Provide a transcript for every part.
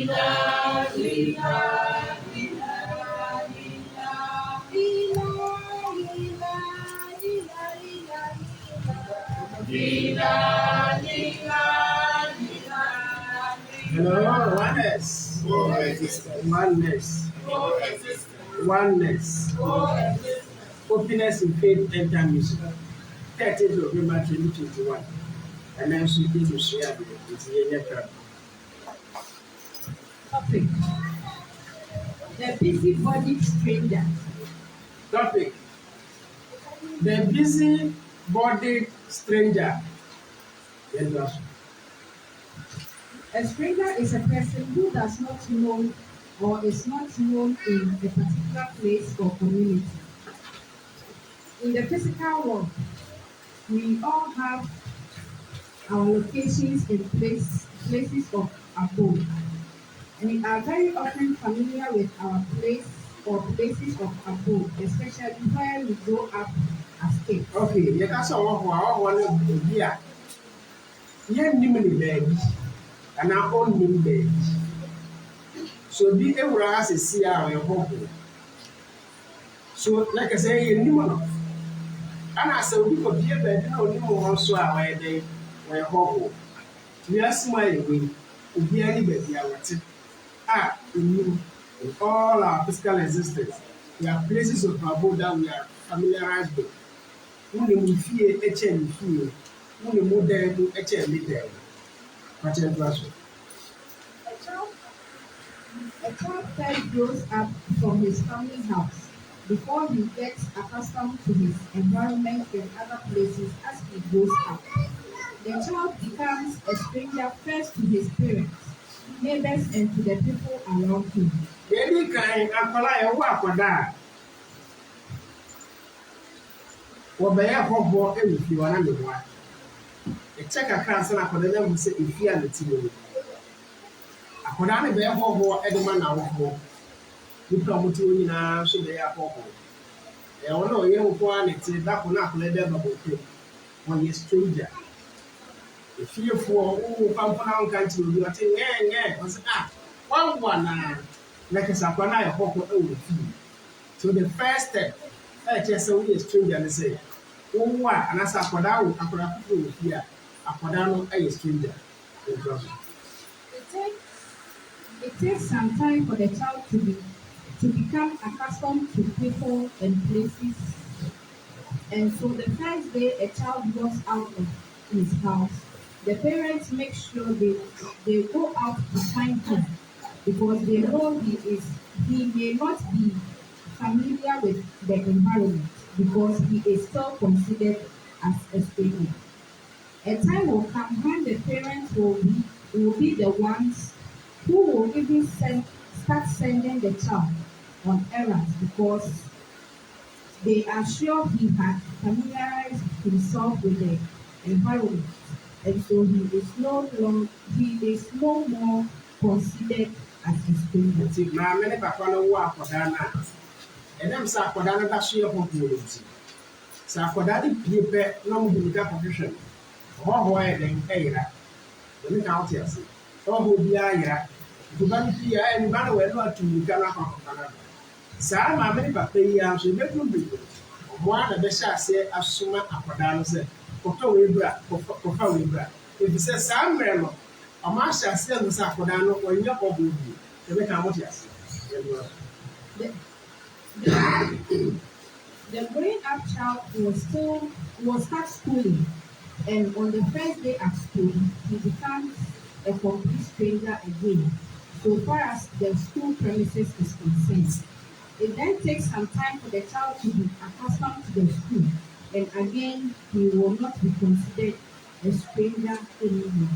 Hello, oneness. Oneness. Oneness. Openness in faith enter music. 30th of November 2021. And then she did to share with the Topic: the busy bodied stranger. Topic: the busy bodied stranger. A stranger is a person who does not know or is not known in a particular place or community. In the physical world, we all have our locations and places of abode. We are very often familiar with our place or places of abode, especially where we grow up as kids. Okay, you can say one idea. You name the baby, and our own name baby. So be able to ask a see our home. So, like I say, you know, and I said, we could be a bed, no more also our day, where home. We are smiling, we be anybody, I would say. In all our physical existence, we are places of abode that we are familiarized with. When we fear, fear. When we move there, we there. But it was A child first grows up from his family house before he gets accustomed to his environment and other places as he grows up. The child becomes a stranger first to his parents, neighbors, and to the people around him. any kind of work for that. What by a hobble if you are under one. A check a cancer for the level say if you are the team. I could only be a hobble every man out home. You come to me now, so they are hobble. I don't know you quality that will not let them okay when you're stranger. If you for who come from country, you are saying, yeah, one like a sapana, a hobble over fee. So the first step, I just say we are stranger and say, oh, what, and as I put out, I put up here, I put down a stranger. It takes some time for the child to become accustomed to people and places. And so the first day a child goes out of his house, the parents make sure they go out to find him because they know he may not be familiar with the environment because he is still considered as a stranger. A time will come when the parents will be the ones who will even start sending the child on errands because they are sure he had familiarized himself with the environment, and so he is no more considered as a stranger. See, my many papa no work for Dana. And them Sakodana that's your popularity. Sakodani paper, no medical profession. Or why then, Aira. Let me count here. Or who be Aira. To Banty, and Manuel not to Canada. Sir, my many papa, she met you big. One of the shots say, as soon as Akodana said, Koto Wibra, Kofa Wibra. If you say Sam Remo, a master still the Sakodano or your hobby, they make out yes. The growing up child will start schooling, and on the first day at school, he becomes a complete stranger again, so far as the school premises is concerned. It then takes some time for the child to be accustomed to the school, and again, he will not be considered a stranger anymore.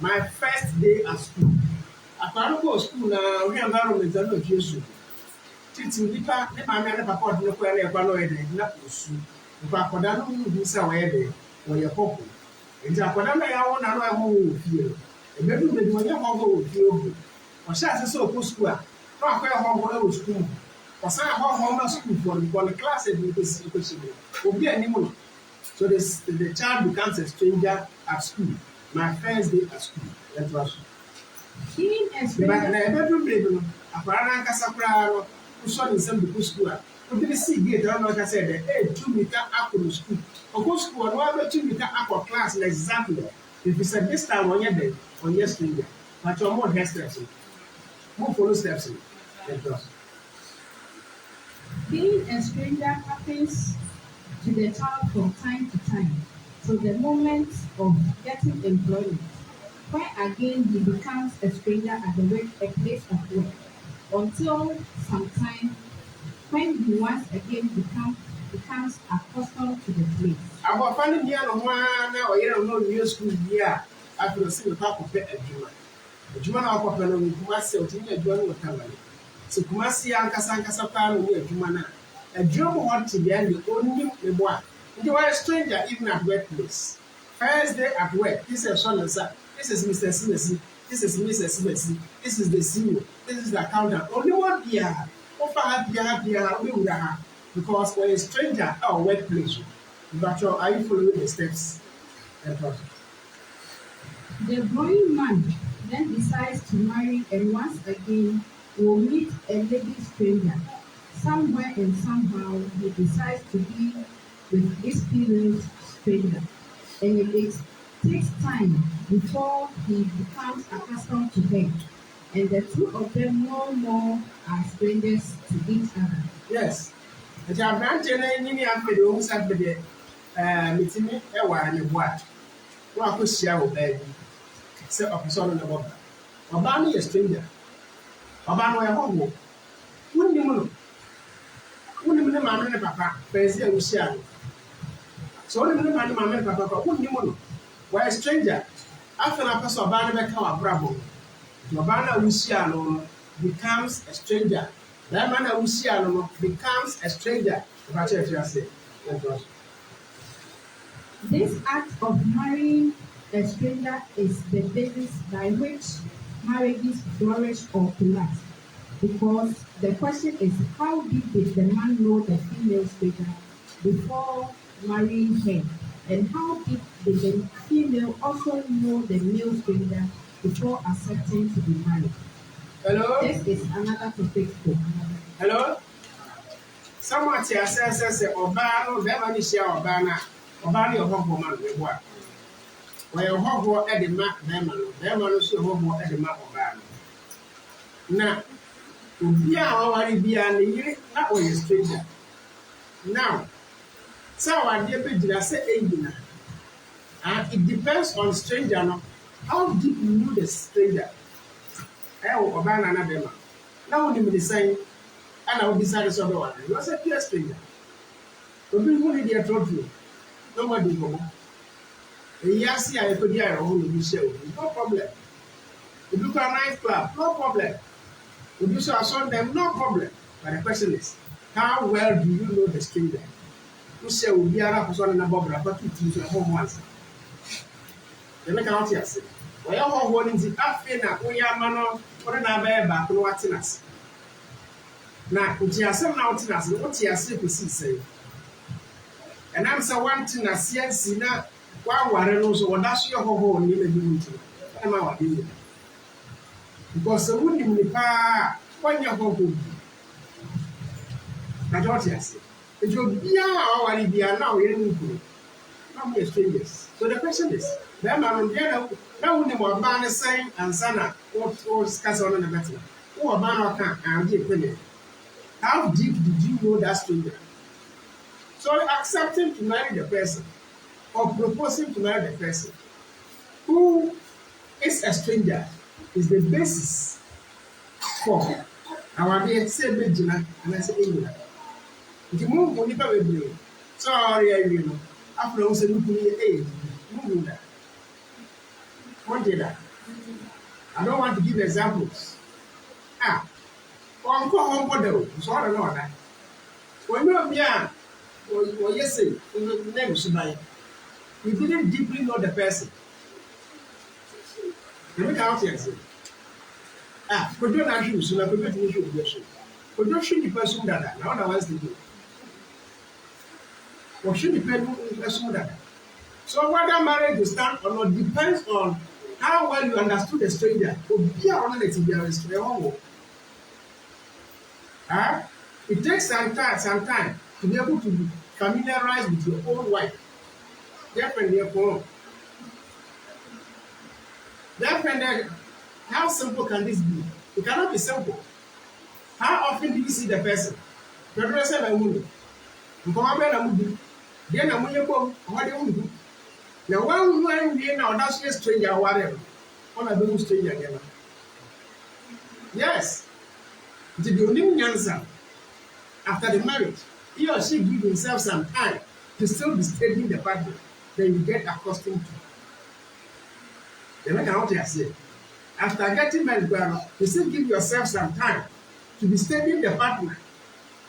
My first day at school. I can't go to school now, we environment are not used. Teaching the mamma and papa no query about not pursue. If I could not do so, or your papa. It's a Kodana, I want to know who will feel. A bedroom with my young uncle will feel. Or shall so post school. Not where home school. Or some home school for the class and will be any. So the child becomes a stranger at school. My first day at school. That was. Being a But stranger, na bedroom baby, a parana casapra, who saw in some book school. We didn't see gate, I don't know what I said, hey, 2 meter aqua school. Of course, school, no other 2 meter aqua class, exactly. If you said this time on your day, on your stranger, but you're more hair steps, more follow steps. That was. being a stranger happens to the child from time to time, to the moment of getting employment, where again he becomes a stranger at the work, a place of work, until some time when he once again becomes accustomed to the place. Our family near no one now, you don't know new school year after the single talk of a Juma. A Juma of Papa, Kumasi, or a Juma with Tamale. So Kumasi and Casancasapan near Jumana. A Juma want to be the only one. You are a stranger even at workplace. First day at work, this is son and son. This is Mr. Simesi. This is Mrs. Simesi. This is the CEO. This is the accountant. Only one year. Offer happy, we would have. Because when a stranger at our workplace, but are you following the steps? The growing man then decides to marry and once again will meet a lady stranger. Somewhere and somehow he decides to be with this female stranger. And it takes time before he becomes accustomed to her. And the two of them no more are strangers to each other. Yes. Nti aberante no anyini afede ohun sɛ afede metumi ɛware ne bo a na wakɔhyia wɔ baabi sɛ ɔpɛ sɛ ɔno ne bɔba ɔbaa no yɛ stranger ɔbaa no ɔyɛ hɔhoɔ wonnim no wonnim ne maame ne papa pɛɛsi a wohyia no sɛ wonim ne maame ne papa kɔ wonnim no wɔyɛ stranger afei na apɛ sɛ ɔbaa no bɛka wɔ abrabɔ nti ɔbaa no a wohyia no becomes a stranger. That man who see becomes a stranger. This act of marrying a stranger is the basis by which marriages flourish or collapse. Because the question is, how deep did the man know the female stranger before marrying her? And how deep did the female also know the male stranger before accepting to be married? Hello? This is another topic for another. Hello? Someone says, Oba, no, Beverly share Obana, Obani or Hoboman, the what? Where Hobo at the map, Beman, so Hobo at the map Obana. Now, to be our be that was a stranger. Now, so I dear Pedro, I say, it depends on stranger. No? How deep you knew the stranger? Obana and Abema. Now, when you say, and I will decide to solve one. You are a clear stranger. But we won't need your trophy. Nobody go. Yes, I could hear a whole new show. No problem. You look at a night club, no problem. You do so on them, no problem. But the question is, how well do you know the stranger? You say, will be a person in a bubble, but you teach your home once. They make out here. Well, your home warnings, if I feel that we are man, what an abbey back to what's in us. Now, which are some mountain as what you are sick to see say. And I'm so wanting a CNC now. Why worry also what that's your whole name and do I'm out here. Because the wood in the car, when you're home. That's what you say. It will be our idea now, we didn't go. Not be strangers. So the question is, them are on the other, now when they were banner saying and Sana, or discuss on the better. Who a banner can and give opinion. How deep did you know that stranger? So accepting to marry the person or proposing to marry the person who is a stranger is the basis for our dear say Benjamin and I say England. If you move on the way, sorry, you know, after I was a nuclear aid, move that. What did that? I don't want to give examples. Home model, so I don't know that. When you're or yes, name Subai, you didn't deeply know the person. Let me count here. Could you not use so I could issue the question? Could you shoot the person that now otherwise they do? Or should the person that? So whether marriage is done or not depends on how well you understood the stranger. Obi a ɔno na ti bi a ɛwɔ wɔ. It takes some time to be able to be familiarized with your own wife. Therefore, how simple can this be? It cannot be simple. How often do you see the person? Pedro said, I would. Then I'm going to go. What do you do? Now, one woman here now, that's a stranger or whatever. On a new stranger again. Yes. It's the only answer. After the marriage, he or she give himself some time to still be studying the partner. Then you get accustomed to. The way I say, after getting married, you still give yourself some time to be studying the partner.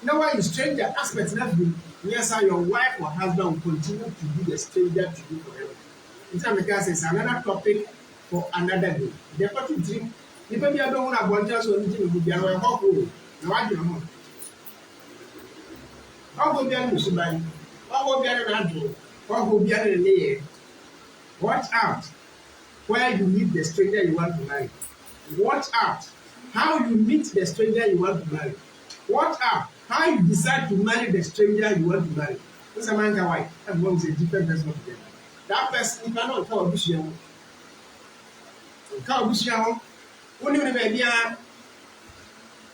Now, when you stranger aspects that be, yes, your wife or husband will continue to be a stranger to you forever. In terms of it's another topic for another day. The part drink, you maybe I don't want to go and so anything will be a hot room. Now, I don't know. I'll go behind the Subai. I'll go behind the Andrew. I'll go behind the layer. Watch out where you meet the stranger you want to marry. Watch out how you meet the stranger you want to marry. Watch out how you decide to marry the stranger you want to marry. This is a man wife. Everyone is a different person together. That person, you cannot tell a bush. You can't bush. When you never be a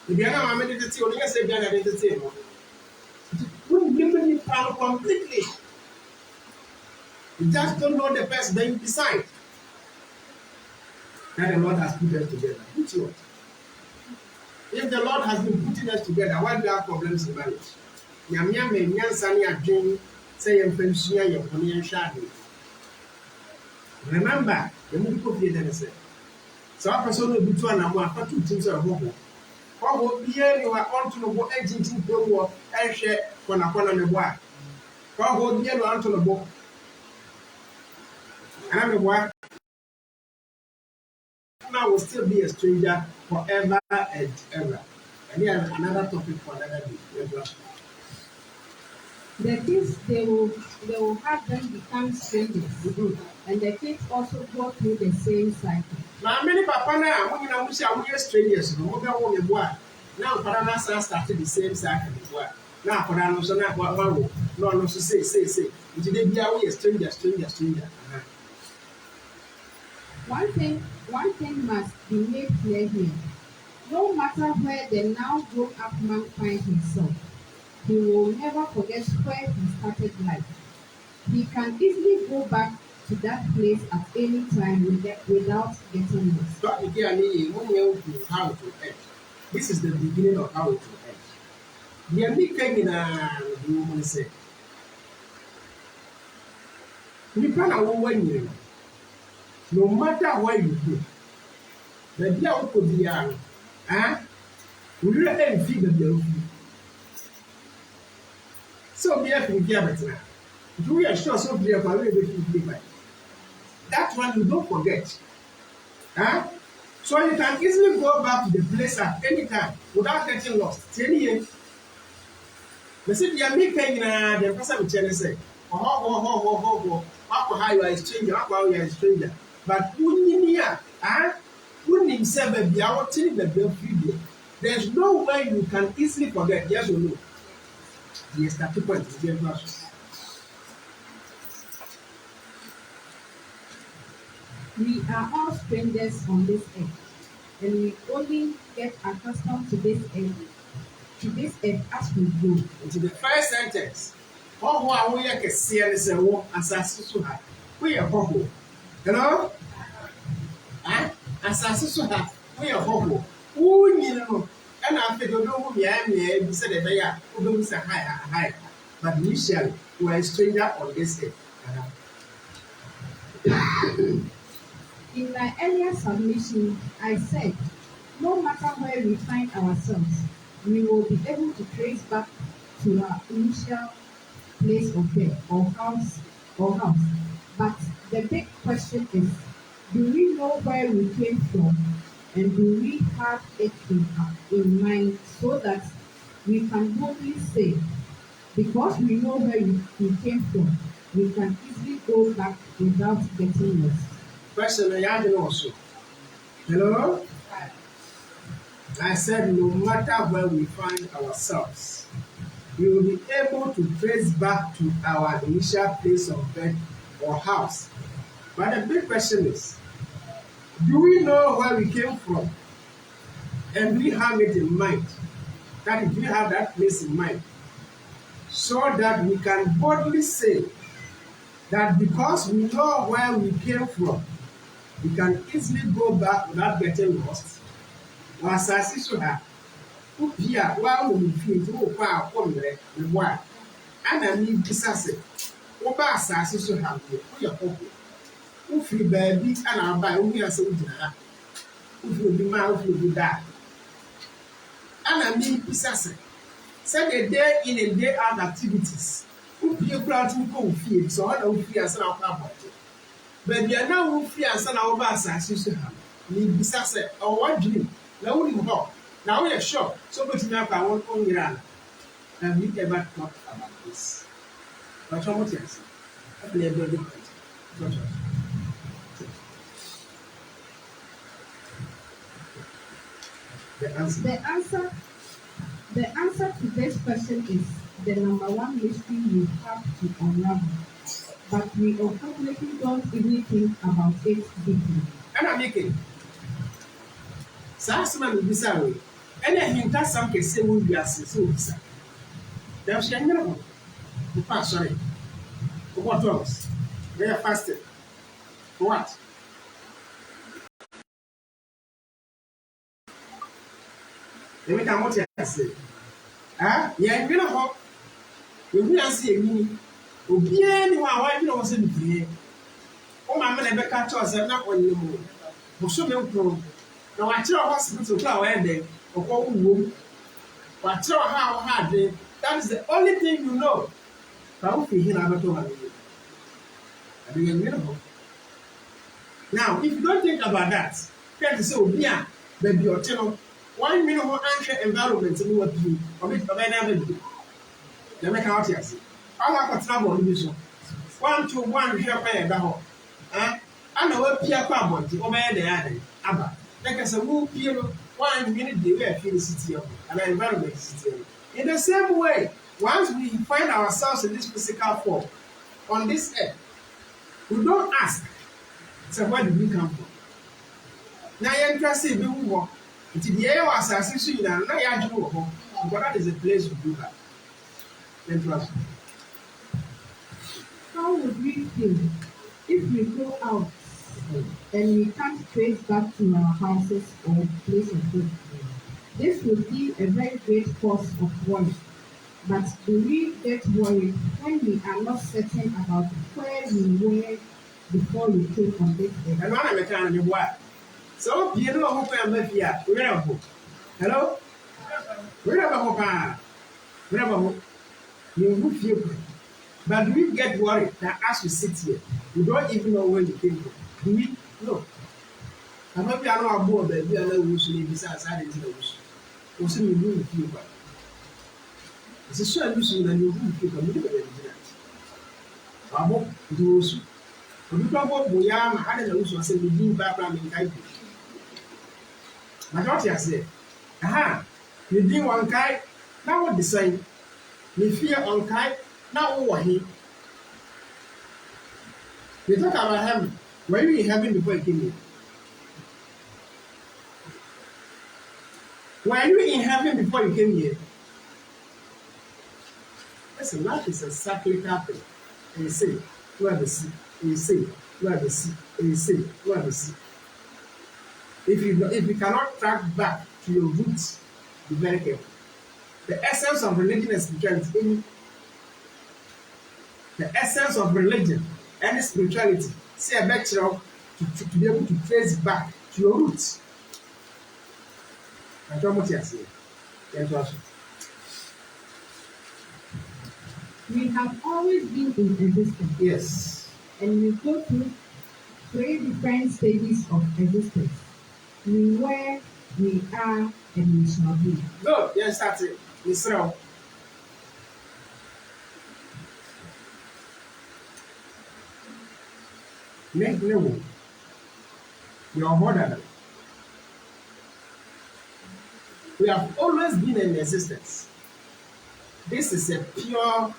identity, or you say be an identity. Wouldn't give you power completely. You just don't know the person, then you decide that the Lord has put us together. Which one? If the Lord has been putting us together, why do we have problems in marriage? Nyamia me nyansani adwin say yemfamsua ye kone nhwade. Remember, the movie ko fie dem say. So a person no bitu anamo afatu tim say obobo. Obo bia ni wa onto no bo agintin prowo ehwe kona me bo a. Obo bia no onto no bo. Ana me bo a. Now will still be a stranger forever and ever. And here's another topic for another day. The kids they will have them become strangers. And the kids also go through the same cycle. Now many papa now when you say we are strangers, no more go me boy. Now Parana started the same cycle as well. Now Parana so now no say. It dey be a stranger. One thing must be made clear here. No matter where the now grown-up man finds himself, he will never forget where he started life. He can easily go back to that place at any time without getting lost. Stop again, how to end. This is the beginning of how to end. The only the woman said, you can't win you. No matter where you go, the dear could be young, we really feed the deal. So, we have to be careful now. Do we assure so clear for every that one you don't forget. So you can easily go back to the place at any time without getting lost. 10 years. The city are making the person with Chelsea. Oh, how you are a stranger, how you are a stranger. But wouldn't himself be our telling the bill free. There's no way you can easily forget, yes or no. Yes, that's the point. We are all strangers on this earth, and we only get accustomed to this earth as we go. Into the first sentence, who are we like a serious assassin? We are hobo. You know? Assassin, we are hobo. Who you know? And after the no me said that they are who say hi. But initially, we are a stranger on this earth. In my earlier submission, I said, no matter where we find ourselves, we will be able to trace back to our initial place of birth or house. But the big question is, do we know where we came from, and do we have it in mind so that we can boldly say, because we know where we came from, we can easily go back without getting lost. Question also. Hello? I said no matter where we find ourselves, we will be able to trace back to our initial place of birth or house. But the big question is, do we know where we came from? And we have it in mind. That if we have that place in mind, so that we can boldly say that because we know where we came from, we can easily go back without getting lost. Was as you have. Upia, while we feel to power on the wire, and I need this asset. Oba as you have your hope. Ufi baby, and I'll buy only as a dinner. If you be my, if you be that. And I need this asset. Said a day in and day out activities. Upia brought to go field, so I don't fear as our about it. But you are now fear as an over as you have. Need this asset, or what dream? Now we go. Now we are sure. So much now I want on your and we ever talk about this. But what else? I play a very different. The answer to this question is the number one mystery we have to unravel. But we unfortunately don't even think about it deeply. And I'm making. Sassman will be sorry. And I think that's some can say will be as so. There's a number. Sorry. For what else? They are fasted. For what? Let me tell what I say. Ah, yeah, you know, we are seeing Obiani, why you know what's in here. Oh, my man, I better catch us and not on you. For so many pro. Now, I tell hospital to our ending or go womb. But tell how hard they. That is the only thing you know. How we hear about you. I mean, you know. Now, if you don't think about that, can't say, oh, yeah, baby, your channel. 1 minute more anxious environment in what you or never do. They make out here. All I got trouble in this one. 1 to 1 here by the home. I know what Pierre Crabot over there. Abba. Like I said, who Pierre 1 minute they were felicity and environment city. In the same way, once we find ourselves in this physical form on this earth, we don't ask, so where did we come from? Now you're interested in what? The air was as you know, now you do but that is a place to do that. Then trust me. How would we feel if we go out and we can't trace back to our houses or place of birth? This would be a very great cause of worry. But do we get worried when we are not certain about where we were before we came on this earth? And one of the time you what? So you know who can live here. Hello? Where are Hopa? Where are you feel good? But do we get worried that as we sit here, we don't even know where we came from? Do we? No. I'm not going to board that we are not usually besides I didn't know. Also, you do feel bad. It's a solution that you do feel committed. Abo, do also. But you don't want Boyam, I don't know, so we do background in Kaipi. But what you say? Aha, you do one kai, now what the same? You fear on kai, now what he? You talk about heaven. Were you in heaven before you came here? Were you in heaven before you came here? Listen, life is a cyclical thing. And you say, you are the sea. And you say, you are the sea. And you say, you are the sea. If you cannot track back to your roots, be very careful. The essence of religion and spirituality, and spirituality, say a better to be able to trace it back to your roots. I don't know what you are saying. We have always been in existence. Yes. And we go through 3 different stages of existence. We were, we are, and we shall be. Good. Yes, that's it. Israel. Your order. We have always been in existence. This is a pure,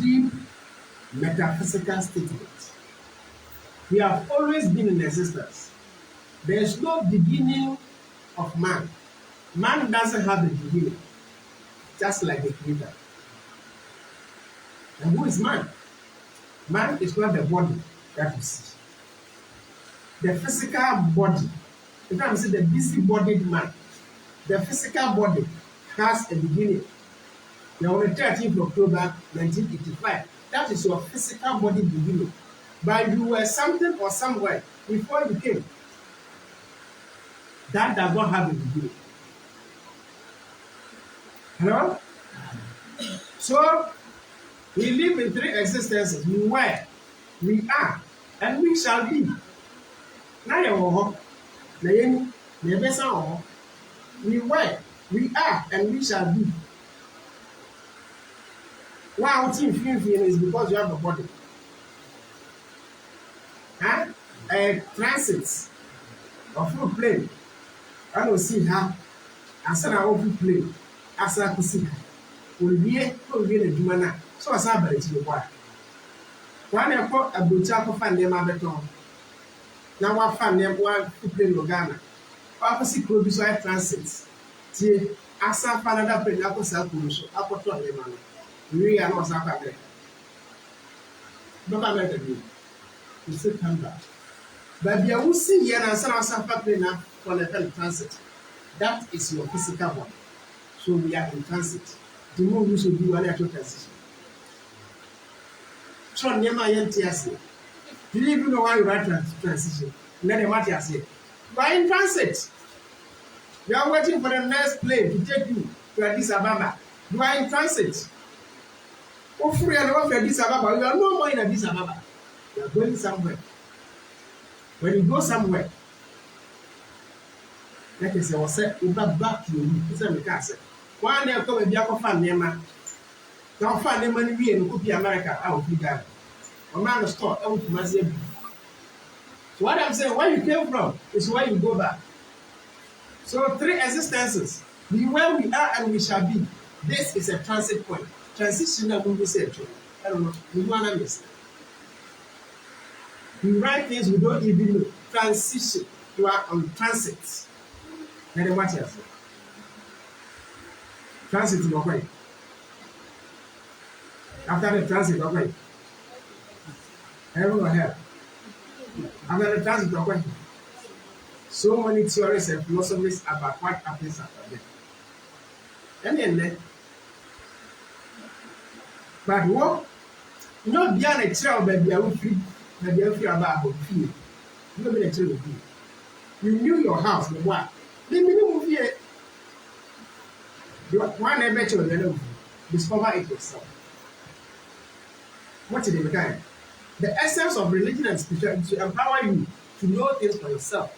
deep, metaphysical statement. We have always been in existence. There is no beginning of man. Man doesn't have a beginning, just like the creator. And who is man? Man is not the body that you see. The physical body, in fact, we say the busy-bodied man, the physical body has a beginning. Now, on the 13th of October 1985, that is your physical body beginning. But you were something or somewhere before you came. That does not have a beginning. Hello? So, we live in three existences. We were, we are, and we shall be. Now you we were, we are, and we shall be. Why I'm feeling is because you have a body. Huh? A transit of full plane. I don't see how. I said I open plane. I said I could see. Will be a Jumana. So I saw it to the water. One airport, a butcher for fan name Abeton. Now I found them one to play Logana. Opposite produce transit. Tea, I saw Panada Pen Apple South Push, Apple Tony. We are not South Africa. But I met you. You say come back. But you will see here and South Africa for the transit. That is your physical body. So we are in transit. The more we should do one transition. So near my NTS. Do you even know why you write transition? Then the matter I say, why in transit? You are waiting for the next plane to take you to Addis Ababa. You are in transit. Oh, free and over Addis Ababa. You are no more in Addis Ababa. You are going somewhere. When you go somewhere, like I say, you go back to you. It's a mechanic. One day, come and be a fan name. Now, fan name money we and copy America. I will be there. A man of store, I will be myself. So what I'm saying, where you came from is where you go back. So three existences. We where we are and we shall be. This is a transit point. Transitional movie say I don't know. You want to miss. We write things we don't even know. Transition. You are on transit. Then what else? Transit in your way. After the transit, okay. Heaven or hell. After the transit, okay. So many theories and philosophies about what happens after death. And then, but what? You know, beyond a child, baby, I will feel about fear. You know, a child. You knew your house, the what? Then you move here. You one ever child, discover it yourself. What is the kind? The essence of religion and spirituality to empower you to know things for yourself.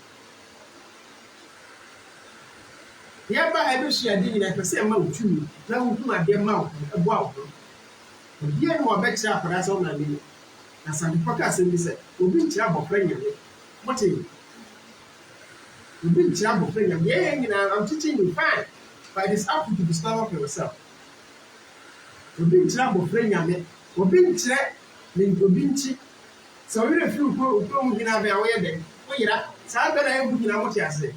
Yaba ebe shi ade nyina pese ma utumi na hukuma ade ma ebo awo. Obi en wo be kira akara so na ni. Na san podcast ni se obi kira bofra nyame. What is? Obi kira bofra nyame. Yeah, nyina I'm teaching you fine. But it is up to you to discover for yourself. Obi kira bofra nyame. Obi kira ni obi nchi. So we refuse ko mu nyina be awo de. Wo yira sa be na ebu nyina mo ti ase.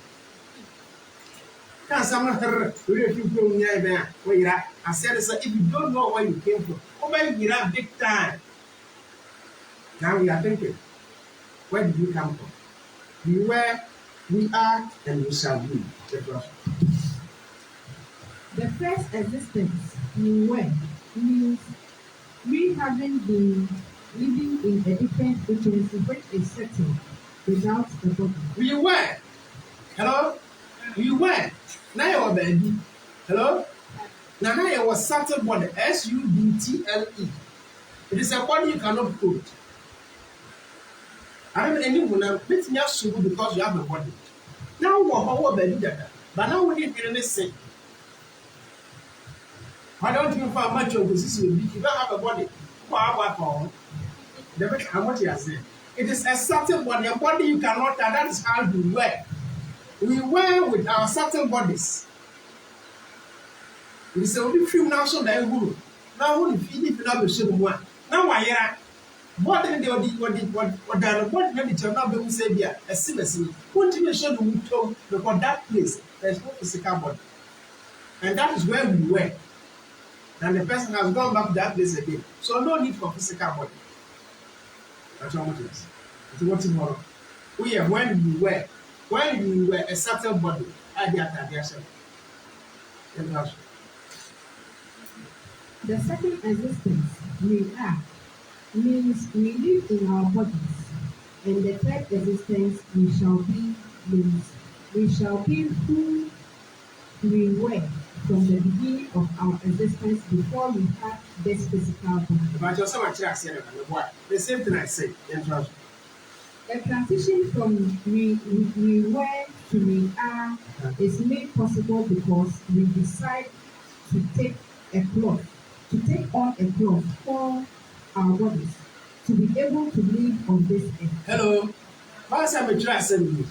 Can someone if you go near there? I said, if you don't know where you came from, you have big time. Now we are thinking, where did you come from? We were, we are, and we shall be. The first existence we were means we having been living in a different frequency which is certain without a body. We were. Hello? We were. Now you are baby. Hello? Now you was certain body. SUBTLE. It is a body you cannot code. I don't know anyone now. Let me ask you because you have a body. Now what baby that? But now we need to say. Why don't you find much of this? You don't have a body. How much you say? It is a certain body, a body you cannot touch. That is how we wear. We wear with our certain bodies. We say, we feel now so that we now we feel if you not be sure one. Now why yeah? What did the body not the not be say here? A similar. What did you show the talk because that place there is no physical body, and that is where we were. And the person has gone back to that place again. So no need for physical body. That's what it is. It's what tomorrow. We are when you were a certain body, I did that yourself. The second existence we are means we live in our bodies, and the third existence we shall be means we shall be who we were from the beginning of our existence before we had this physical body. But you're so much the same thing I say. The transition from we were to we are is made possible because we decide to take on a cloth for our bodies to be able to live on this earth. Hello. Once I'm a assembly,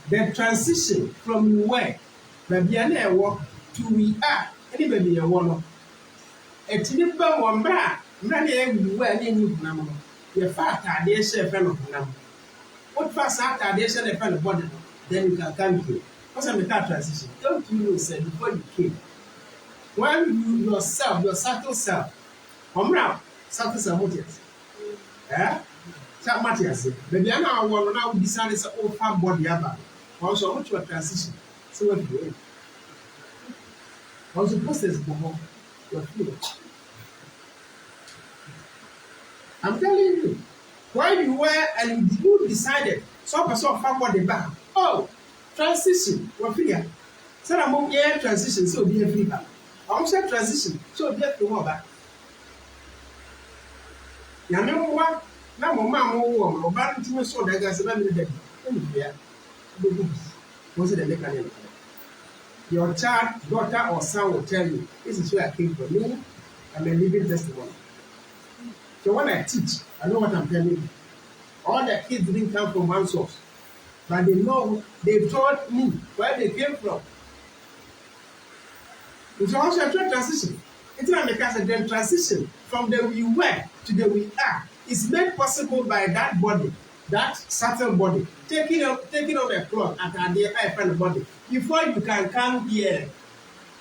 the transition from we were, baby, I walk to we are, anybody a one. A tinny bum one bra, many everywhere near you, Nammo. Your fat idea, share friend of Nam. What fast after idea, share a friend of body, then you can come here. What's a car transition? Don't you know, said before you came? When you yourself, your subtle self, come round, subtle self, eh? That matters. Baby, I now want to decide this old fat body about. Also, what you are transition. So what you do? Also, process for your feel. I'm telling you, why you were and you decided some person fat body back. Oh, transition, what figure? So I'm on air transition, so be a free back. I'm saying transition, so be a free back. You know what? Now, Mamma, or Barry to me, so that there's a very day. Was it a little? Your child, daughter, or son will tell you, this is where I came from. Me, I'm a living testimony. So when I teach, I know what I'm telling you. All the kids didn't come from one source, but they know, they taught me where they came from. It's also a transition. It's not because the transition from the we were to the we are is made possible by that body, that certain body, taking on a cloth at the eye front body before you can come here.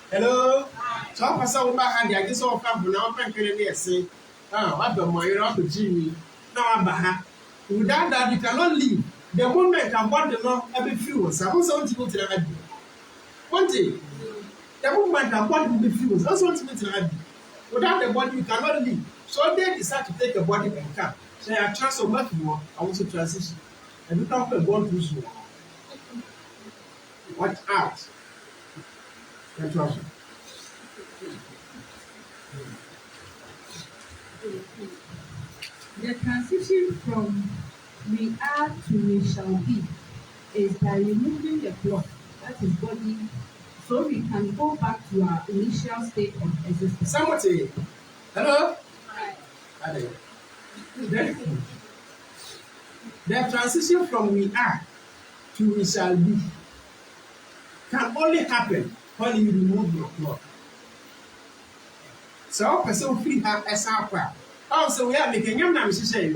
Hello? So I pass over back and I just all come from now, I'm going to say, oh, what the more you're up to Jimmy. Now I'm back. Without that, you cannot leave. The moment I'm born, the law, every few was I also want to go to the idea. One thing, the moment I'm born, will be few. I also want to go to the idea. Without the body, you cannot leave. So they decide to take a body and come. So I transfer back more, I want to transition. And you can't put one to you. Watch out. And transfer. The transition from we are to we shall be is by removing the cloth, that is body, so we can go back to our initial state of existence. Somebody, hello? Hi. The transition from we are to we shall be can only happen when you remove your cloth. So, person free have a sample. Also, we are making yam nam say,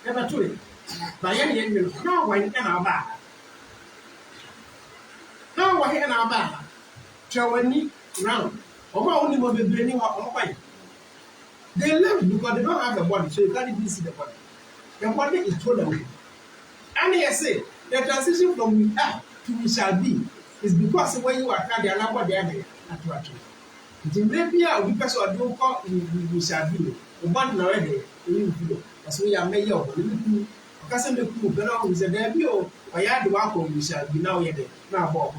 never to it. By any end, now why in our bar? Now why in our bar? Chawani round. Or only will be blaming on white. They live because they don't have a body, so you can't even see the body. The body is thrown away. And I say, the transition from we are to we shall be is because when you are carrying a number there, actually. The maybe we pass or don't call we shall be. The body already, as we are made of. Because the cool, but now is a debut, I had the welcome we shall be now yet. Now, Bob.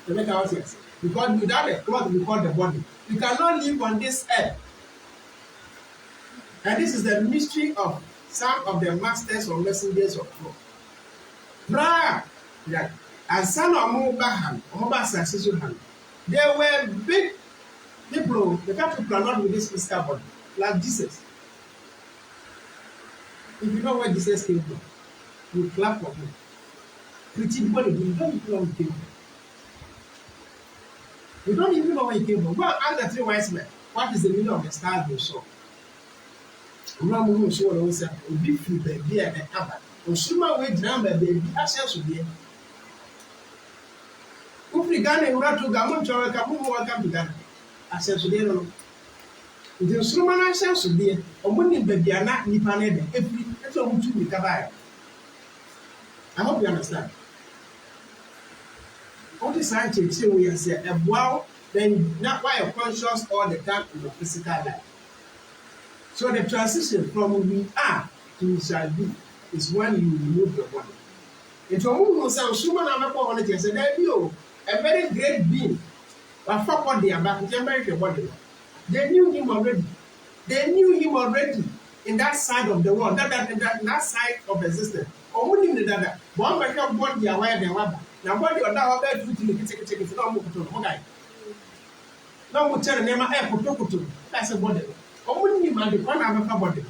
To make our sense. Because without a cloth, we call the body. We cannot live on this earth. And this is the mystery of some of the masters or messengers of God. Prayer. Yeah. And some of Mobile successful hand. They were big people, the people are not with this physical body. like Jesus. If you know where Jesus came from, you clap for him. Preaching body, you don't even know where he came from. You don't even know where he came from. Go and ask the three wise men, what is the meaning of the stars they saw? Wura mu nso wɔ wɔn sɛ obi firi baabi a ɛkaba osuma wo gyina ma baabi ahyɛ sodeɛ wofiri Ghana ewura to ga mo ntwa wɔka mo mo wɔka to Ghana ahyɛ sodeɛ no nti nsoma no ahyɛ sodeɛ ɔmo ne baabi a na nipa no ɛbɛn efiri ɛsɛ ɔmo tu nika baayɛ I hope you understand what is saa nkyɛnkyɛn wo yɛ sɛ ɛboa then na wayɛ conscious all the time in your physical life. So the transition from we are to we shall be is when you remove your body. Into a woman who says, "Woman, I'm not going to say that you a very great being, but for body about the American body. They knew him already. They knew him already in that side of the world, that side of existence. Or wouldn't you that? One by your body aware than one. Now, body or now about to take it no more to okay. No more tell them I have that's a body. Ọmọ ní ma de kọ́ náà mẹ́fà bọ̀dẹ̀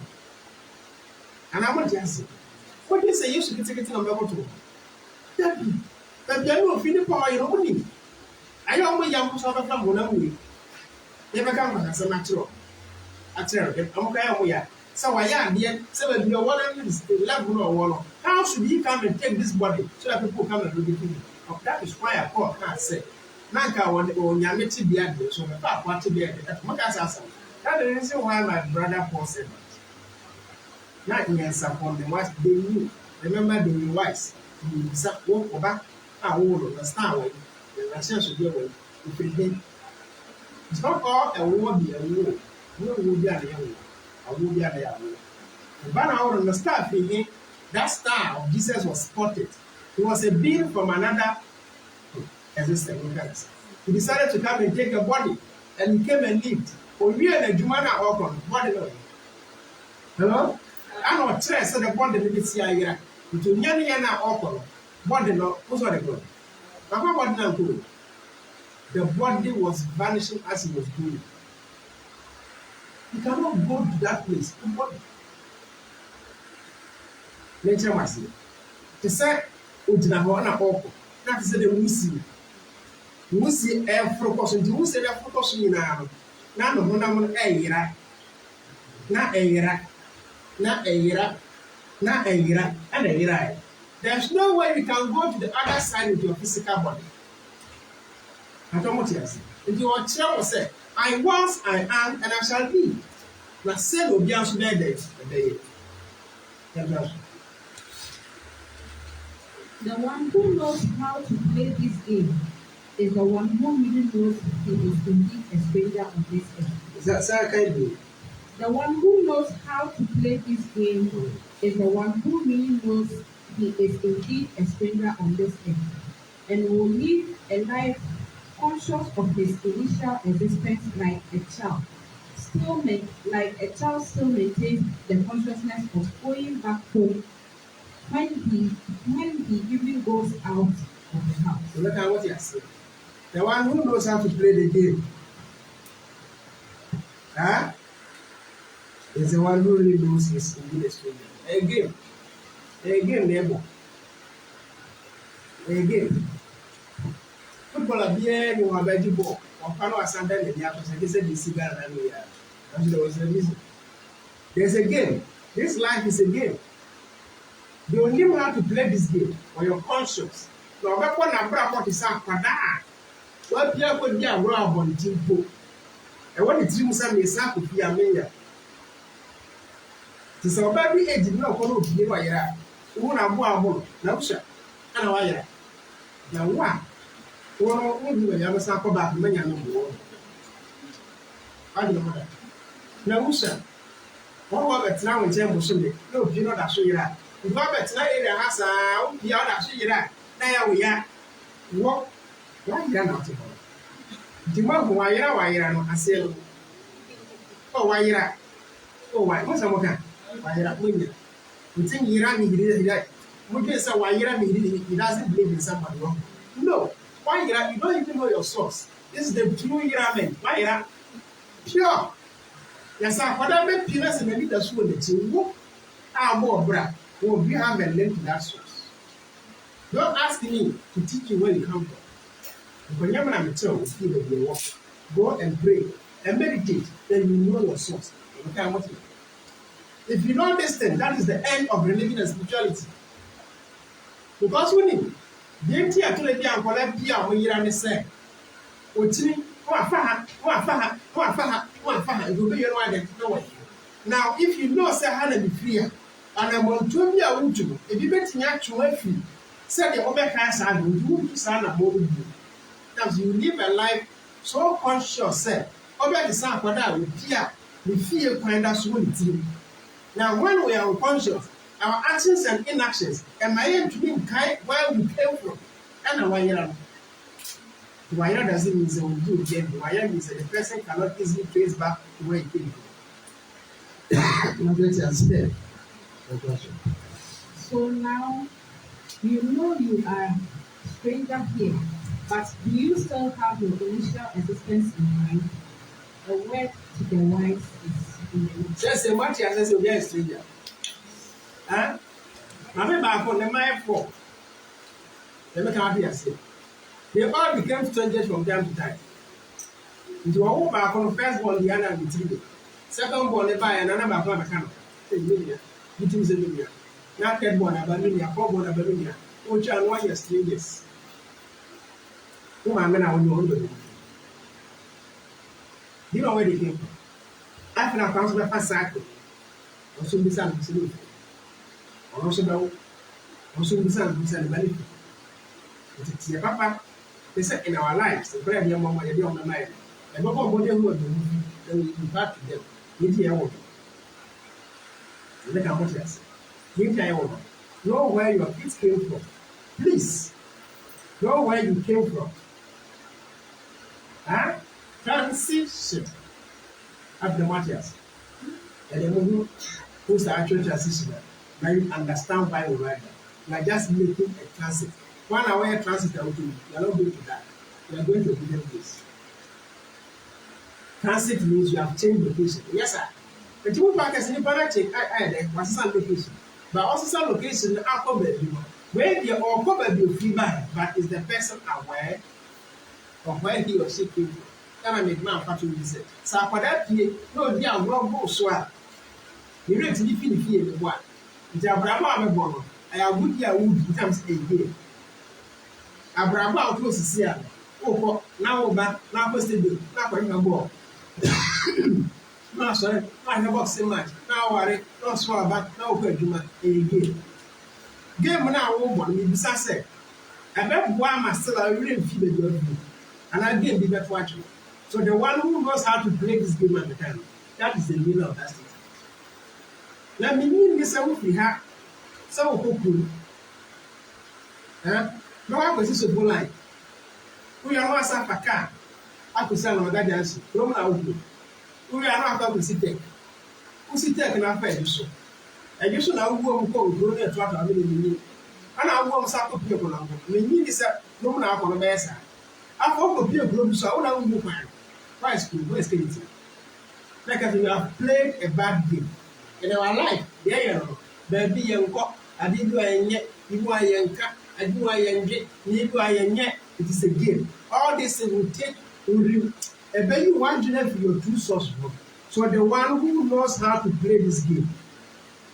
and I want to ask you what do you say you should get na mẹ́fà tó dẹ́bi dẹ́bi ẹni òfin ní pọ̀ ọ̀yẹ́ ọmọ ní ayé ọmọ yà kó sọ fẹ́fẹ́ mọ̀ náà wòye yẹ bẹ́ẹ̀ ká mọ̀ kásán náà akyerẹ́ rẹ̀ ọmọ ká yà ọmọ yà sẹ wà yà adìẹ sẹ bẹ̀ bi ọwọ́ náà ní level náà ọwọ́ náà how should he come and take this body so that people come and look at him that is why I call can say náà nka ọ̀nyàmẹ́ ti bí adìẹ so mẹ́fà àpò àti bí adìẹ ẹ̀fọ́ ká sá sá. That's the reason why my brother Paul said that. Not in from the wise, they knew. Remember, they were wise. You walk back, I will understand when the Russians should be away. If it did, it's not all a war be a war. No will be a young. I will be a young. But I will understand thinking that star of Jesus was spotted. He was a being from another existence. He decided to come and take a body, and he came and lived. Owie na adwuma na ɔkɔ no bɔde no hello ana ɔkyerɛ sɛ de bɔde no bi si ayera nti onya ne yɛ na ɔkɔ no bɔde no wosɔ de kɔ na bɔde na nkɔ the body was vanishing as he was going you cannot go to that place body ne kyerɛ ma se te sɛ ogyina hɔ na ɔkɔ na te sɛ de wusi ɛforo kɔ so nti wusi ɛforo kɔ so nyinaa no na no honam no ɛyera na ɛyera na ɛyera na ɛyera and ɛyera there's no way you can go to the other side with your physical body atomo tiasi nti ɔkyerɛ wo sɛ I was I am and I shall be na sɛ no obi anso bɛyɛ dɛ the one who knows how to play this game is the one who really knows he is indeed a stranger on this earth. The one who knows how to play this game is the one who really knows he is indeed a stranger on this earth and will live a life conscious of his initial existence like a child. Like a child still maintains the consciousness of going back home when he even goes out of the house. So look at what you are saying. The one who knows how to play the game is the one who really knows his indeed a stranger. A game, neighbor. A game. Football are bien you have a ball. Or Pano Asanda in the after they said the cigar and there was a reason. There's a game. This life is a game. You only know how to play this game or your conscience. Now, that's what I'm about to say. What people would be a raw on Timpo. And what it seems to me is not to be a million. To some baby age, no one to be a year. Who are more, no, sir. And a wire. Now, what? One will be a young sample back many a number. I don't know that. Now, sir. What was it now in Temple Sunday? No, you know that so you're. If I bet tonight in the house, I'll be out of see that. Now we are. What? Why you not to go? The man who I am, I say, oh, why you are? Oh, why? What's a woman? Why you are winning? You think you ran me, he didn't like. What is a why you are me? He doesn't believe in somebody wrong. No. Why you are? You don't even know your source. This is the true Iramen. Why you are? Pure. Yes, I what I meant peanuts and maybe that's what it's in whoop. Our more bra will be have a link to that source. Don't ask me to teach you where you come from. When you're going to feel that you walk, go and pray and meditate, then you know your source. Okay, what if you don't understand, that is the end of religion and spirituality. Because we need the empty actually be and collect beer when you're on the same. Now, if you know, say, Hannah be free, and I'm on 2 years old, if you bet me actually free, say the over class and you do son of you. Because you live a life so conscious, say, over the sun for that with fear, kind of swim. Now, when we are unconscious, our actions and inactions, and my aim to be where we came from, and why doesn't mean they will do again. Why means that the person cannot easily trace back to where he came from. So now you know you are a stranger here, but do you still have your initial existence in mind? A word to the wise is in the just a much as you'll be a stranger. Huh? Now, back on the mind for. Let me come here say. They all became strangers from time to time. Into a whole back on the first born, the other with 3 days. Second born, the buy another back on the camera. It is a million. Not third born, a balloon, 4 born, a balloon, which are 1 year strangers. Who am I going to do? You know where they came from. After I found my first cycle, also be some absolute. Also, be some benefit. It's your papa. They said in our lives, the prayer, your mama, your on the mind. And what about them who are doing, then we impact them. Need your own. Look at what you say. Need your own. Know where your kids came from. Please. Know where you came from. Huh? Transition. After Matthias. And then who's the actual transition? Now you understand why we write that. We are just making a transit. 1 hour transit, you are not going to die. You are going to a different place. Transit means you have changed location. Yes, sir. But you back as any banner check, what's some location. But also some location are covered. Where they are covered, you free mind, but is the person aware of where he or she came from? Can I make man factory research? So for that, no, they are wrong, go swell. You read to be feeling the one. It's a Brahma born. I have good year wood in terms a year. Abraham close to see her. Oh, now back, now posted you, now for your ball. No, sorry, I have boxed so much. Now worry, no swallow back, now pay you again. Game now, woman, me besides say. I bet one must still really feel the job. And I didn't be that watching. So the one who knows how to play this game at the time, that is the winner of that state. Let me mean this out we have some cool. No one was a good line. We are not a car. I could sell on that dance. Roman out. We are not going to sit there. Who sit there and I pay you so. And you should now go and go to the truck. And I want some of people. We need this Roman out on the best. I hope of your group, so I don't move. Why school? Where's Kennedy? Like I have played a bad game. In our life, there you know, baby, young cock, I did do a yet, you are young cat, I do a young jet, you do a young yet. It is a game. All this will take, a baby one to for your 2 source. So the one who knows how to play this game,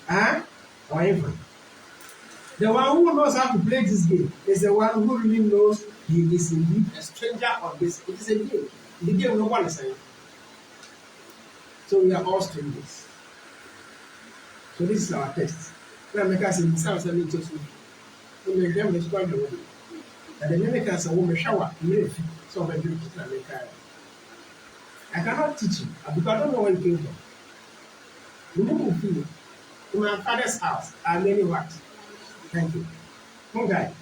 however, the one who knows how to play this game is the one who really knows he is indeed a stranger on this. It is a game. The game no one is saying. So we are all strangers. So this is our test. Let me cast in sounds and into when the game is quite the and the mimic as a woman shower, so I do it. I cannot teach you because I don't know where you came from. You move feel in my father's house, I many what. Thank you. One guy.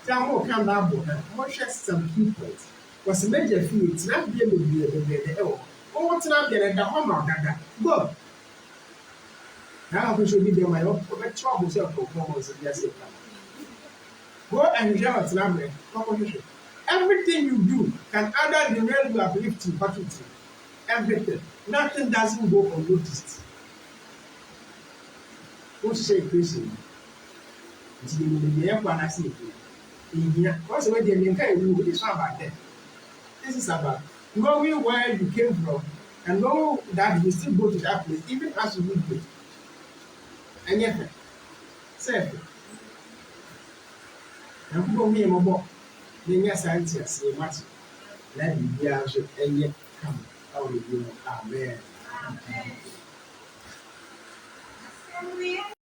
Tell me, come down, but share some key points. Was a major fee, it's not be able to be the L. Oh, what's not getting the home of that? Go. Now I should be there, my own trouble self performance. Go and enjoy what's not. Everything you do can either derail you or uplift you, but everything. Nothing doesn't go unnoticed. What's the equation? It's the air one I see. What's the way they can do this one about that? This is about knowing where you came from and know that you still go to that place even as you leave it. And yet, say, and people me more. Then scientists say much. Let me be answered and yet come out of you. Amen.